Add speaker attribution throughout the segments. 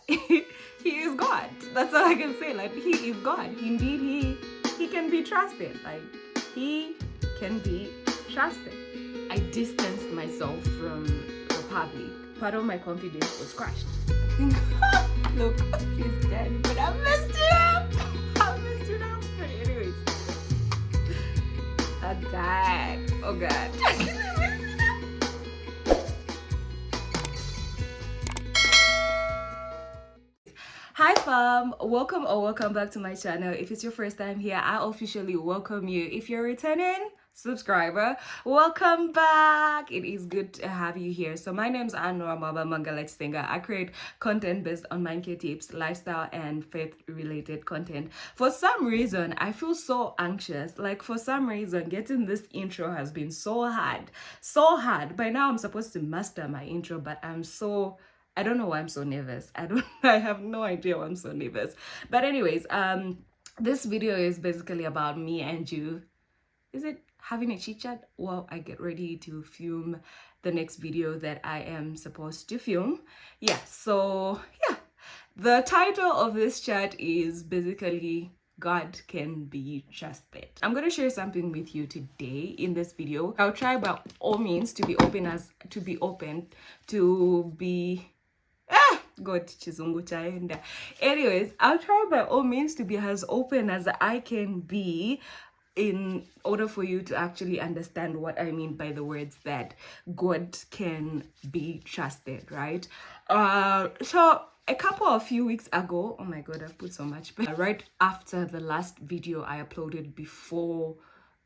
Speaker 1: he is God. That's all I can say. Like, he is God. Indeed, he can be trusted. Like, he can be trusted. I distanced myself from the public. Part of my confidence was crushed. I think, look, he's dead, but I messed it up. I messed it up. But anyways, oh God, oh God. Hi fam, welcome back to my channel. If it's your first time here, I officially welcome you. If you're a returning subscriber, welcome back. It is good to have you here. So my name's Nora Chisenga. I create content based on mindset tips, lifestyle and faith related content. For some reason, I feel so anxious. Like, for some reason, getting this intro has been so hard. By now I'm supposed to master my intro, but I don't know why I'm so nervous. I have no idea why I'm so nervous. But anyways, this video is basically about me and you. Is it having a chit chat while I get ready to film the next video that I am supposed to film? Yeah, so yeah. The title of this chat is basically God can be trusted. I'm going to share something with you today in this video. I'll try by all means to be God chizungu chaenda. Anyways, I'll try by all means to be as open as I can be in order for you to actually understand what I mean by the words that God can be trusted, right? So a few weeks ago, oh my God, I've put so much, but right after the last video I uploaded before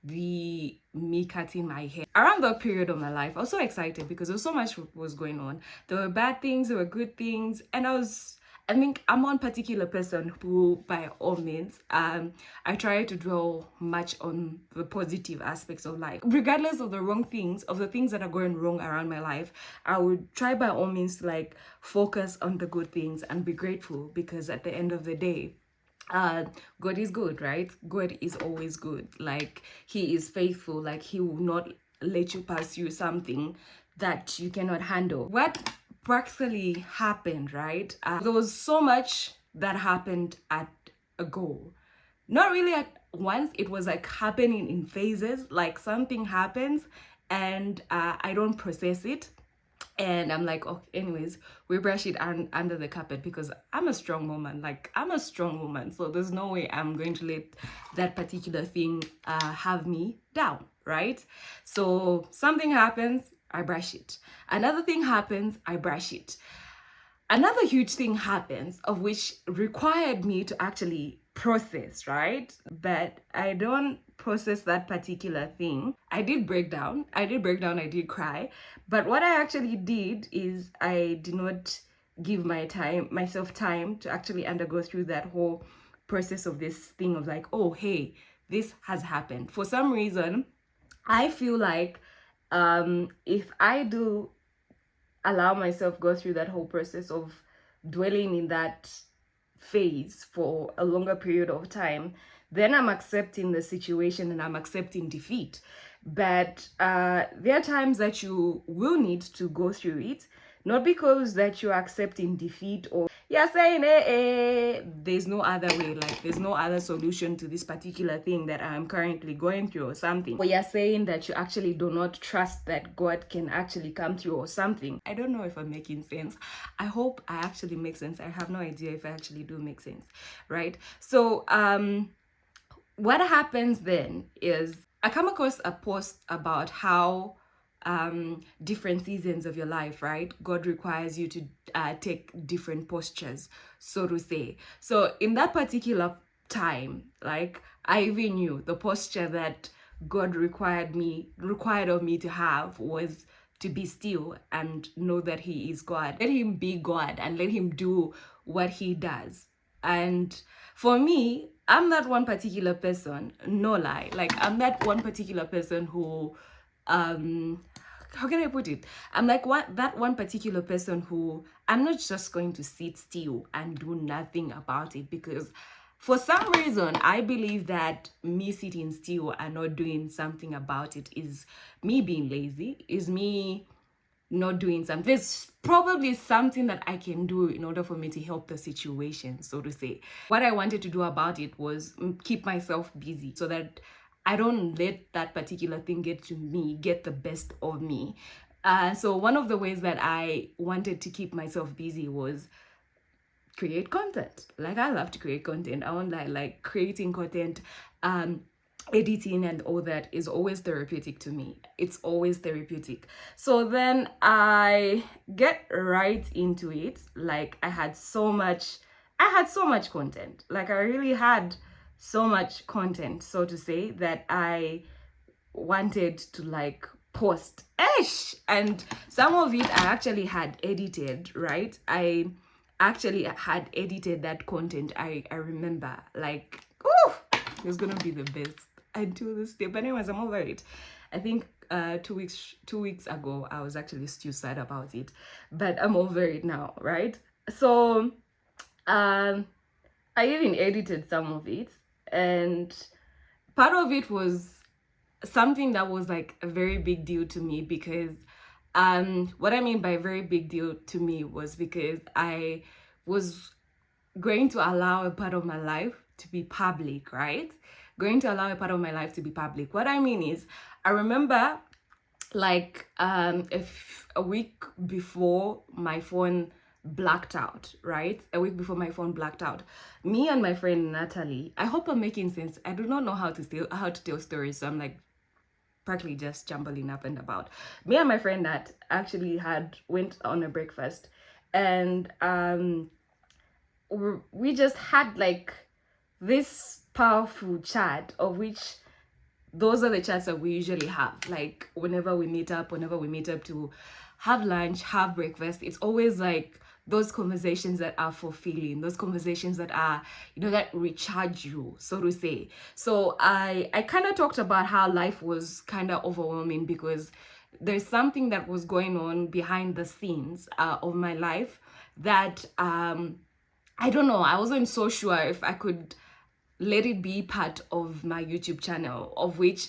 Speaker 1: me cutting my hair, around that period of my life, I was so excited because there was so much was going on. There were bad things, there were good things, and I think I'm one particular person who, by all means, I try to dwell much on the positive aspects of life. Regardless of the wrong things, of the things that are going wrong around my life, I would try by all means to like focus on the good things and be grateful, because at the end of the day, God is good, right? God is always good. Like, he is faithful. Like, he will not let you pursue something that you cannot handle. What practically happened, right? There was so much that happened at a go. Not really at once. It was like happening in phases. Like, something happens and I don't process it. And I'm like, oh, anyways, we brush it under the carpet, because I'm a strong woman. Like, I'm a strong woman. So there's no way I'm going to let that particular thing have me down, right? So something happens, I brush it. Another thing happens, I brush it. Another huge thing happens, of which required me to actually process, right? But I don't process that particular thing. I did break down, I did cry. But what I actually did is I did not give myself time to actually undergo through that whole process of this thing of like, oh, hey, this has happened. For some reason, I feel like if I do allow myself go through that whole process of dwelling in that phase for a longer period of time, then I'm accepting the situation and I'm accepting defeat. But there are times that you will need to go through it, not because that you're accepting defeat or you're saying, there's no other way, like there's no other solution to this particular thing that I'm currently going through or something. Or you're saying that you actually do not trust that God can actually come through or something. I don't know if I'm making sense. I hope I actually make sense. I have no idea if I actually do make sense, right? So what happens then is I come across a post about how different seasons of your life, right? God requires you to take different postures, so to say. So in that particular time, like, I even knew the posture that God required of me to have was to be still and know that he is God. Let him be God and let him do what he does. And for me, I'm that one particular person, no lie. Like, I'm that one particular person who, how can I put it? I'm like that one particular person who, I'm not just going to sit still and do nothing about it, because for some reason, I believe that me sitting still and not doing something about it is me being lazy, is me not doing something. There's probably something that I can do in order for me to help the situation, so to say. What I wanted to do about it was keep myself busy so that I don't let that particular thing get the best of me. So one of the ways that I wanted to keep myself busy was create content. Like, I love to create content. I want like creating content, editing and all that is always therapeutic to me. It's always therapeutic. So then I get right into it. Like, I had so much content. Like, I really had so much content, so to say, that I wanted to like post. And some of it I actually had edited, right? I actually had edited that content. I remember, like, oh, it was gonna be the best until this day. But anyways, I'm over it. I think 2 weeks ago I was actually still sad about it, but I'm over it now, right? So I even edited some of it, and part of it was something that was like a very big deal to me, because what I mean by very big deal to me was because I was going to allow a part of my life to be public, right? Going to allow a part of my life to be public. What I mean is, I remember like if a week before my phone blacked out, right? A week before my phone blacked out, me and my friend Natalie, I hope I'm making sense. I do not know how to tell stories, so I'm like practically just jumbling up and about. Me and my friend Nat actually went on a breakfast, and we just had like this powerful chat, of which those are the chats that we usually have. Like, whenever we meet up to have lunch, have breakfast, it's always like those conversations that are fulfilling, those conversations that are, that recharge you, so to say. So I kind of talked about how life was kind of overwhelming, because there's something that was going on behind the scenes of my life that I don't know, I wasn't so sure if I could let it be part of my YouTube channel, of which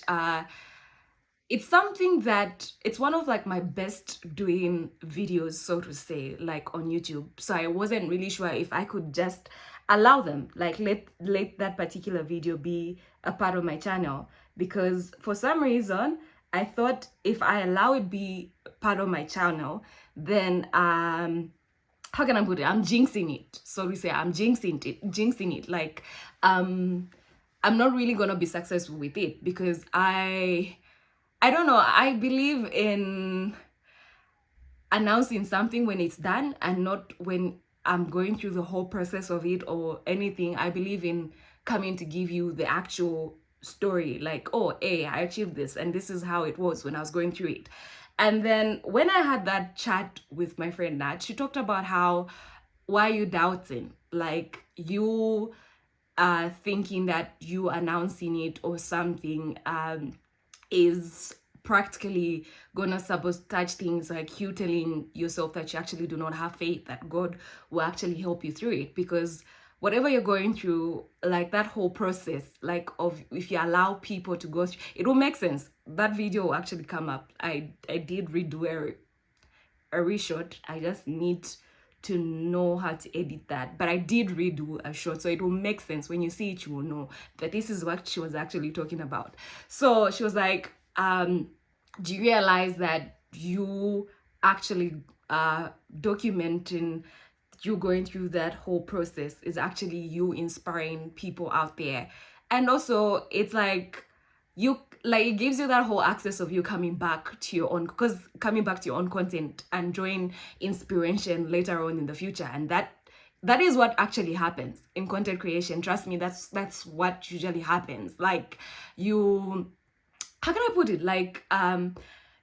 Speaker 1: it's something that it's one of like my best doing videos, so to say, like on YouTube. So I wasn't really sure if I could just allow them, like let that particular video be a part of my channel, because for some reason I thought if I allow it be part of my channel, then how can I put it? I'm jinxing it. So we say I'm jinxing it. Like, I'm not really gonna be successful with it, because I don't know. I believe in announcing something when it's done, and not when I'm going through the whole process of it or anything. I believe in coming to give you the actual story, like, oh, hey, I achieved this, and this is how it was when I was going through it. And then when I had that chat with my friend Nat, she talked about how, why are you doubting? Like, you thinking that you announcing it or something is practically gonna sabotage things, like you telling yourself that you actually do not have faith that God will actually help you through it. Because whatever you're going through, like that whole process, like of if you allow people to go through, it will make sense. That video will actually come up. I did redo a reshot. I just need to know how to edit that, but I did redo a shot, so it will make sense. When you see it, you will know that this is what she was actually talking about. So she was like, do you realize that you actually documenting you going through that whole process is actually you inspiring people out there? And also, it's like, it gives you that whole access of you coming back to your own content and drawing inspiration later on in the future. And that is what actually happens in content creation. Trust me, that's what usually happens. Like, you, how can I put it? Like,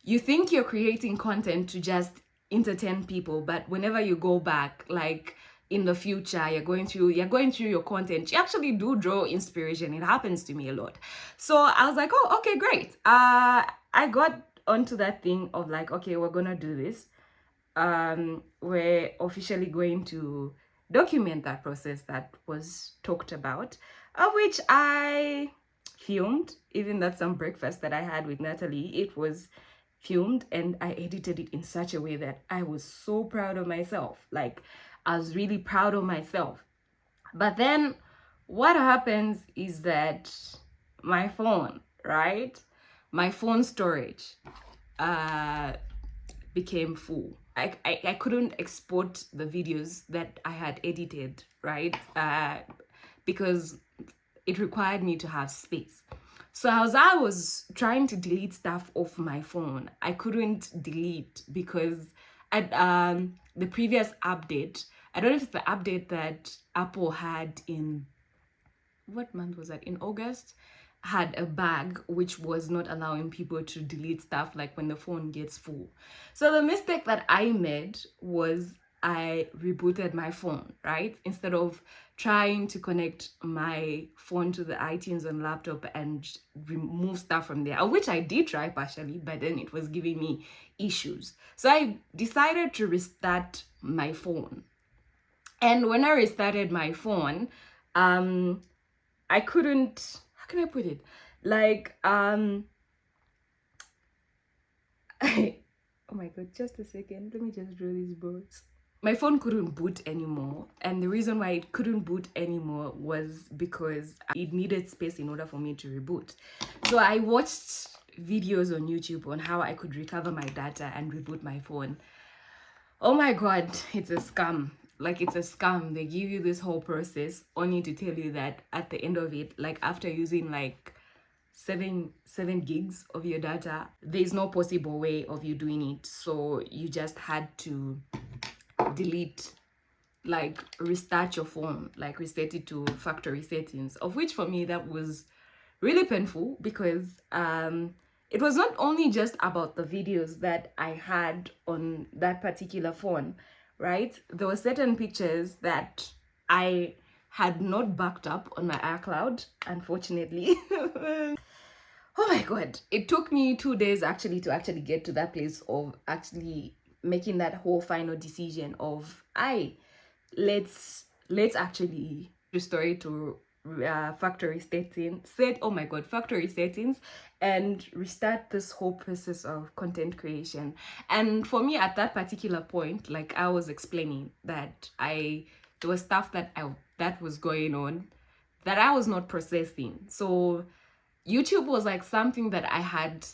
Speaker 1: you think you're creating content to just entertain people, but whenever you go back, like in the future, you're going through your content, you actually do draw inspiration. It happens to me a lot. So I was like, oh, okay, great. I got onto that thing of like, okay, we're gonna do this. We're officially going to document that process that was talked about, of which I filmed. Even that some breakfast that I had with Natalie, it was filmed, and I edited it in such a way that I was so proud of myself. Like, I was really proud of myself. But then what happens is that my phone, right? My phone storage became full. I couldn't export the videos that I had edited, right? Because it required me to have space. So as I was trying to delete stuff off my phone, I couldn't delete because at the previous update, I don't know if it's the update that Apple had in, what month was that? In August, had a bug which was not allowing people to delete stuff like when the phone gets full. So the mistake that I made was I rebooted my phone, right? Instead of trying to connect my phone to the iTunes on laptop and remove stuff from there, which I did try partially, but then it was giving me issues. So I decided to restart my phone. And when I restarted my phone, I couldn't, how can I put it? Like, oh my God, just a second. Let me just draw these boards. My phone couldn't boot anymore. And the reason why it couldn't boot anymore was because it needed space in order for me to reboot. So I watched videos on YouTube on how I could recover my data and reboot my phone. Oh my God, it's a scam. Like, it's a scam. They give you this whole process only to tell you that at the end of it, like after using like seven gigs of your data, there's no possible way of you doing it. So you just had to delete, like restart your phone, like reset it to factory settings, of which for me that was really painful because it was not only just about the videos that I had on that particular phone, right? There were certain pictures that I had not backed up on my iCloud, unfortunately. Oh my God, it took me 2 days actually to get to that place of actually making that whole final decision of let's actually restore it to factory settings, factory settings, and restart this whole process of content creation. And for me at that particular point, like I was explaining, that there was stuff that was going on that I was not processing. So YouTube was like something that I had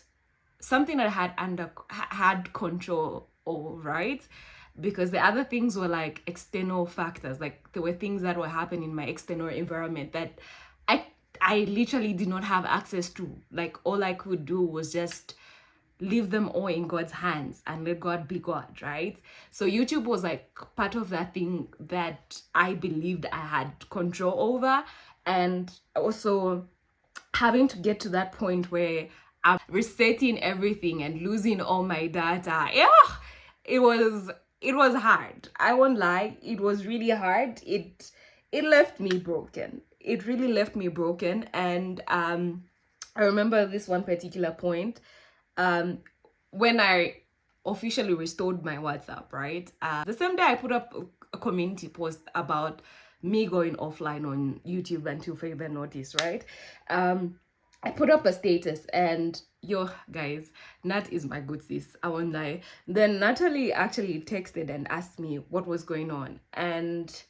Speaker 1: had control over, right? Because the other things were like external factors. Like there were things that were happening in my external environment that I literally did not have access to. Like all I could do was just leave them all in God's hands and let God be God, right? So YouTube was like part of that thing that I believed I had control over, and also having to get to that point where I'm resetting everything and losing all my data. Yeah, it was hard. I won't lie, it was really hard. It left me broken. It really left me broken. And I remember this one particular point when I officially restored my WhatsApp, right? The same day I put up a community post about me going offline on YouTube until further notice, right? I put up a status, and yo guys, Nat is my good sis, I won't lie. Then Natalie actually texted and asked me what was going on, and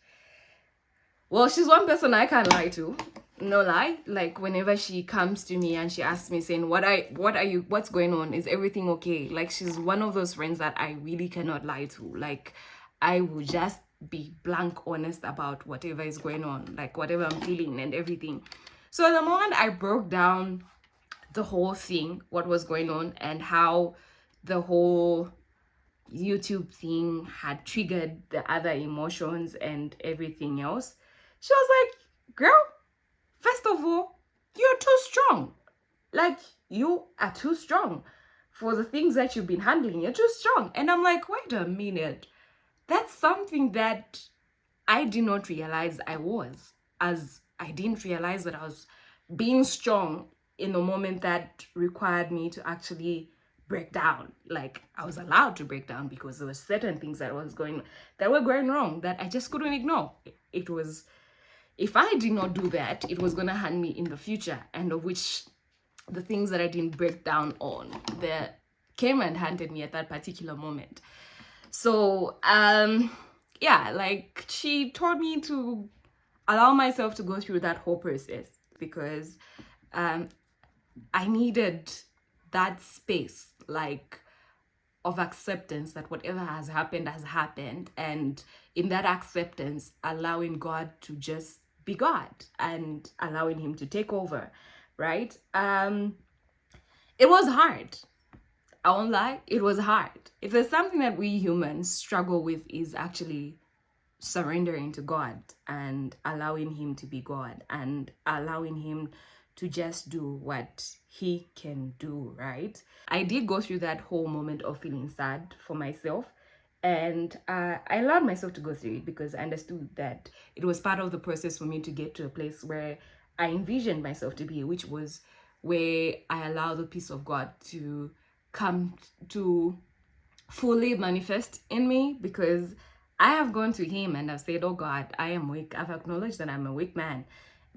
Speaker 1: well, she's one person I can't lie to, no lie. Like whenever she comes to me and she asks me saying what's going on, is everything okay, like she's one of those friends that I really cannot lie to. Like I will just be blank honest about whatever is going on, like whatever I'm feeling and everything. So at the moment I broke down the whole thing, what was going on, and how the whole YouTube thing had triggered the other emotions and everything else, she was like, girl, first of all, you're too strong. Like, you are too strong for the things that you've been handling. You're too strong. And I'm like, wait a minute. That's something that I did not realize I was, as I didn't realize that I was being strong in the moment that required me to actually break down. Like I was allowed to break down because there were certain things that were going wrong that I just couldn't ignore. It was, if I did not do that, it was gonna haunt me in the future, and of which the things that I didn't break down on, the came and hunted me at that particular moment. So yeah, like she taught me to allow myself to go through that whole process, because I needed that space, like, of acceptance that whatever has happened, and in that acceptance, allowing God to just be God and allowing him to take over, right? It was hard. I won't lie, it was hard. If there's something that we humans struggle with, is actually surrendering to God and allowing him to be God and allowing him to just do what he can do, right? I did go through that whole moment of feeling sad for myself, and I allowed myself to go through it because I understood that it was part of the process for me to get to a place where I envisioned myself to be, which was where I allow the peace of God to come to fully manifest in me, because I have gone to him and I've said, oh God, I am weak. I've acknowledged that I'm a weak man,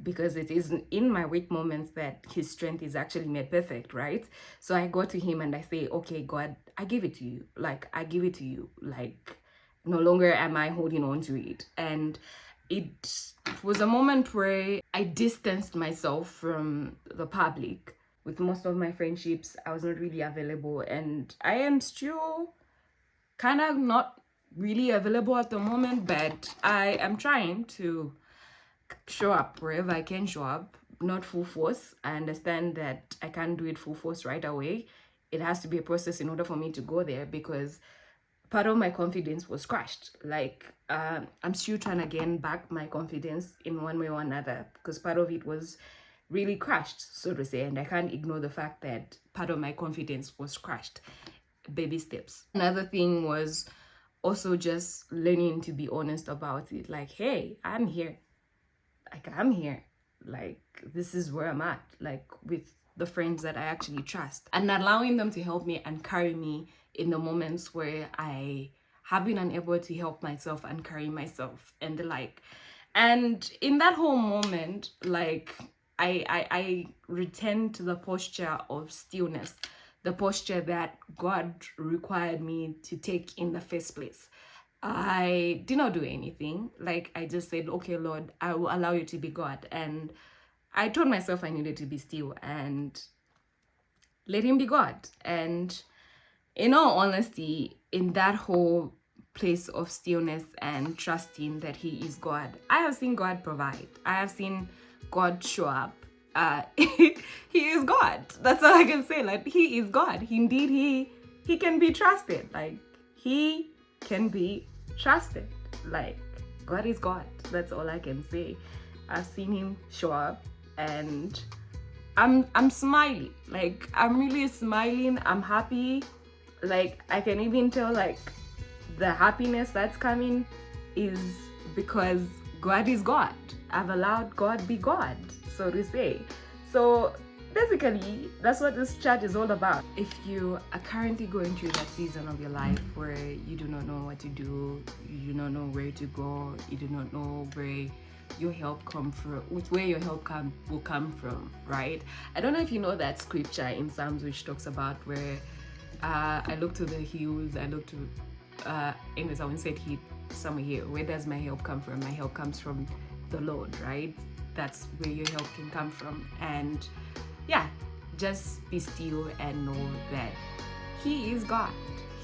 Speaker 1: because it is in my weak moments that his strength is actually made perfect, right? So I go to him and I say, okay, God, I give it to you. Like, I give it to you. Like, no longer am I holding on to it. And it was a moment where I distanced myself from the public. With most of my friendships, I was not really available, and I am still kind of not really available at the moment, but I am trying to show up wherever I can show up, not full force. I understand that I can't do it full force right away. It has to be a process in order for me to go there, because part of my confidence was crushed. Like, I'm still trying to gain back my confidence in one way or another, because part of it was really crushed, so to say, and I can't ignore the fact that part of my confidence was crushed. Baby steps. Another thing was also just learning to be honest about it. Like, hey, I'm here. Like, I'm here. Like, this is where I'm at. Like, with the friends that I actually trust, and allowing them to help me and carry me in the moments where I have been unable to help myself and carry myself and the like. And in that whole moment, like, I returned to the posture of stillness, the posture that God required me to take in the first place. I did not do anything. Like, I just said, okay, Lord, I will allow you to be God. And I told myself I needed to be still and let him be God. And in all honesty, in that whole place of stillness and trusting that he is God, I have seen God provide. I have seen God show up. He is God. That's all I can say. Like, he is God. Indeed, he can be trusted. Like, he can be trusted. Like, God is God. That's all I can say. I've seen him show up, and I'm smiling. Like, I'm really smiling. I'm happy. Like, I can even tell, like, the happiness that's coming is because God is God. I've allowed God be God, so to say. So basically, that's what this chat is all about. If you are currently going through that season of your life where you do not know what to do, you do not know where to go, you do not know where your help will come from, right? I don't know if you know that scripture in Psalms which talks about where I look to the hills, I look to anyways, I won't say it somewhere here. Where does my help come from? My help comes from the Lord, right? That's where your help can come from. And yeah, just be still and know that he is God.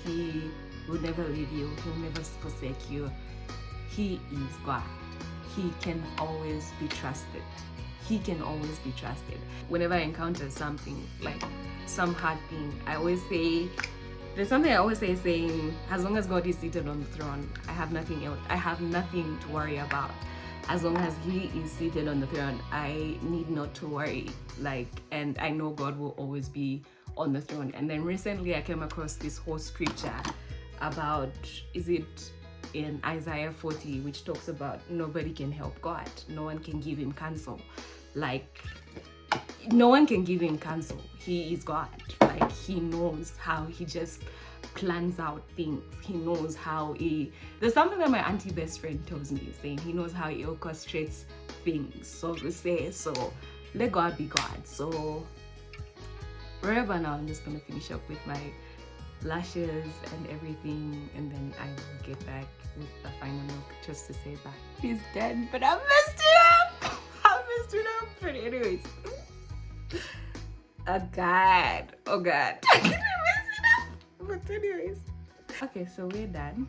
Speaker 1: He will never leave you. He'll never forsake you. He is God. He can always be trusted. He can always be trusted. Whenever I encounter something, like some hard thing, I always say, there's something I always say saying, as long as God is seated on the throne, I have nothing else. I have nothing to worry about. As long as he is seated on the throne, I need not to worry. Like, and I know God will always be on the throne. And then recently I came across this whole scripture about, is it in Isaiah 40, which talks about nobody can help God. No one can give him counsel. Like, no one can give him counsel. He is God. Like, he knows how he just plans out things. He knows how there's something that my auntie best friend tells me, saying he knows how he orchestrates things, so to say. So let God be God. So wherever now, I'm just gonna finish up with my lashes and everything, and then I will get back with a final look just to say that he's done. But I messed it up. I messed it up. But anyways, oh god, oh god, I messed it up. But anyways, okay, so we're done.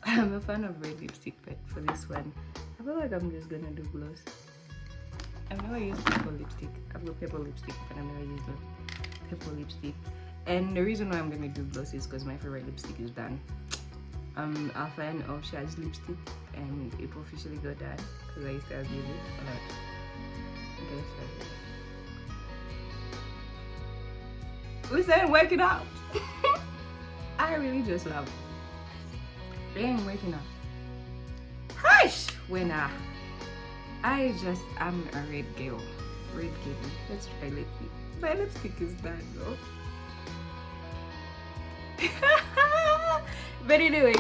Speaker 1: I'm a fan of red lipstick, but for this one, I feel like I'm just gonna do gloss. I've never used purple lipstick. I've got purple lipstick, but I've never used purple lipstick. And the reason why I'm gonna do gloss is because my favorite lipstick is done. I'm a fan of Shad's lipstick, and it officially got done because I used to abuse it a lot. Okay, so listen, work it out. I really just love it. They ain't working out. Hush! Winner. I'm a red girl. Red girl. Let's try lipstick. My lipstick is done though. But anyways,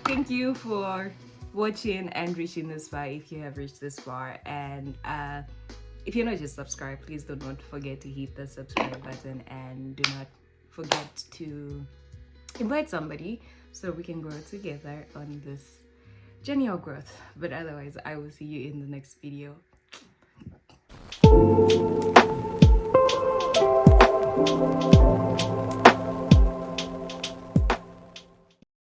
Speaker 1: thank you for watching and reaching this far if you have reached this far. And if you're not just subscribed, please do not forget to hit the subscribe button, and do not forget to invite somebody so we can grow together on this journey of growth. But otherwise, I will see you in the next video.